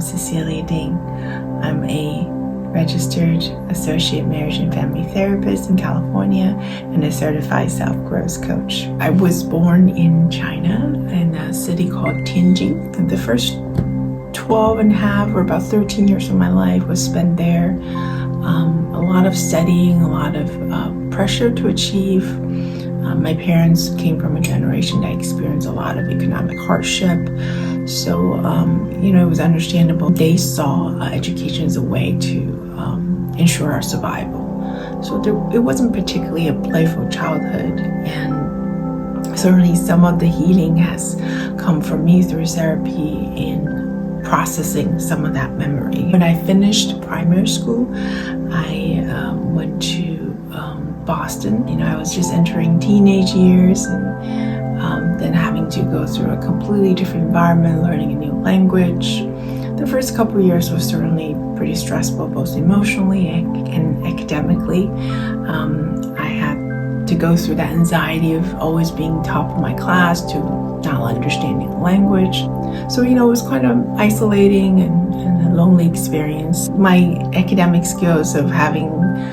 Cecilia Ding. I'm a registered associate marriage and family therapist in California and a certified self-growth coach. I was born in China in a city called Tianjin. And the first 12 and a half or about 13 years of my life was spent there. A lot of studying, a lot of pressure to achieve. My parents came from a generation that experienced a lot of economic hardship. So, it was understandable. They saw education as a way to ensure our survival. So it wasn't particularly a playful childhood. And certainly some of the healing has come from me through therapy in processing some of that memory. When I finished primary school, I went to Boston. I was just entering teenage years and then having to go through a completely different environment, learning a new language. The first couple of years was certainly pretty stressful, both emotionally and academically. I had to go through that anxiety of always being top of my class to not understanding the language. So, it was kind of isolating and a lonely experience. My academic skills of having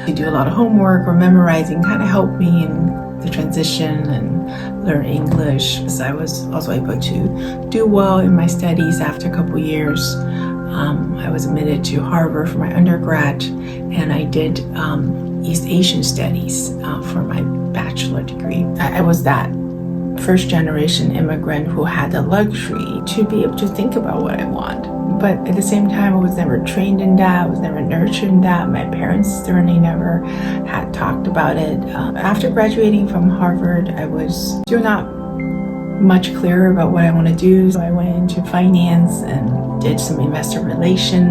to do a lot of homework or memorizing kind of helped me in the transition and learn English. So I was also able to do well in my studies after a couple years. I was admitted to Harvard for my undergrad, and I did East Asian studies for my bachelor degree. I was that first generation immigrant who had the luxury to be able to think about what I want. But at the same time, I was never trained in that, I was never nurtured in that. My parents certainly never had talked about it. After graduating from Harvard, I was still not much clearer about what I want to do. So I went into finance and did some investor relation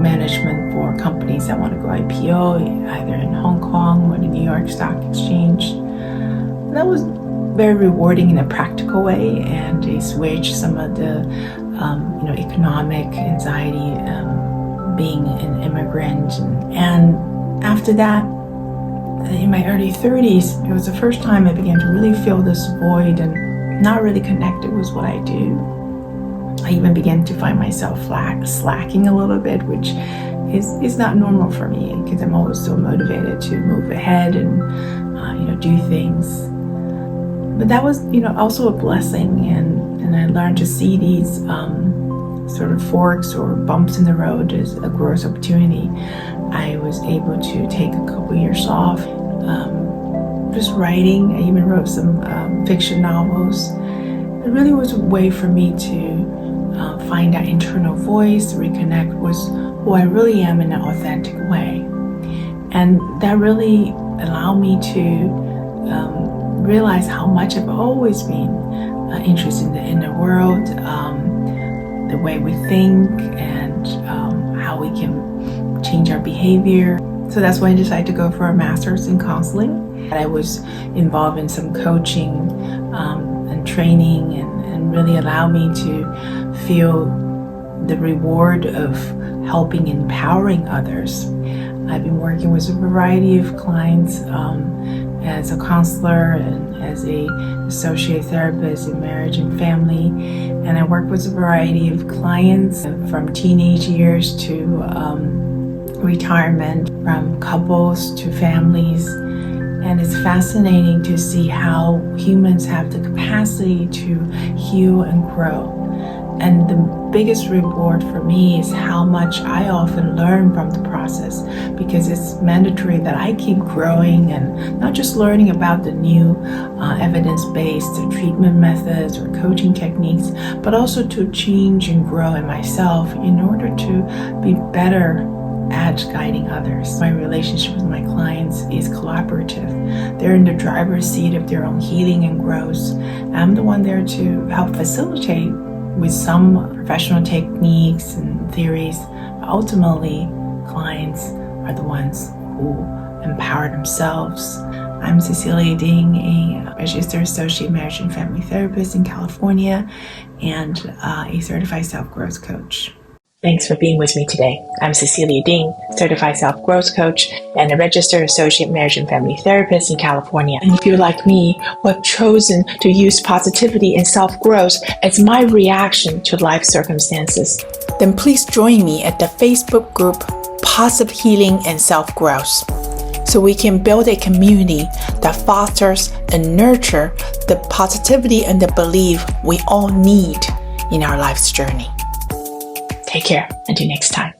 management for companies that want to go IPO, either in Hong Kong or the New York Stock Exchange. That was very rewarding in a practical way, and it switched some of the economic anxiety being an immigrant. And after that, in my early 30s, it was the first time I began to really feel this void and not really connected with what I do. I even began to find myself slacking a little bit, which is not normal for me because I'm always so motivated to move ahead and do things. But that was, also a blessing, and I learned to see these sort of forks or bumps in the road as a growth opportunity. I was able to take a couple years off, just writing. I even wrote some fiction novels. It really was a way for me to find that internal voice, reconnect with who I really am in an authentic way. And that really allowed me to realize how much I've always been interested in the inner world, the way we think, and how we can change our behavior. So that's when I decided to go for a master's in counseling. I was involved in some coaching and training, and really allowed me to feel the reward of helping, empowering others. I've been working with a variety of clients as a counselor and as an associate therapist in marriage and family. And I work with a variety of clients from teenage years to retirement, from couples to families. And it's fascinating to see how humans have the capacity to heal and grow. And the biggest reward for me is how much I often learn from the process, because it's mandatory that I keep growing and not just learning about the new evidence-based treatment methods or coaching techniques, but also to change and grow in myself in order to be better at guiding others. My relationship with my clients is collaborative. They're in the driver's seat of their own healing and growth. I'm the one there to help facilitate with some professional techniques and theories. But ultimately, clients are the ones who empower themselves. I'm Cecilia Ding, a registered associate marriage and family therapist in California and a certified self-growth coach. Thanks for being with me today. I'm Cecilia Ding, certified self-growth coach and a registered associate marriage and family therapist in California. And if you're like me, who have chosen to use positivity and self-growth as my reaction to life circumstances, then please join me at the Facebook group Positive Healing and Self-Growth, so we can build a community that fosters and nurture the positivity and the belief we all need in our life's journey. Take care. Until next time.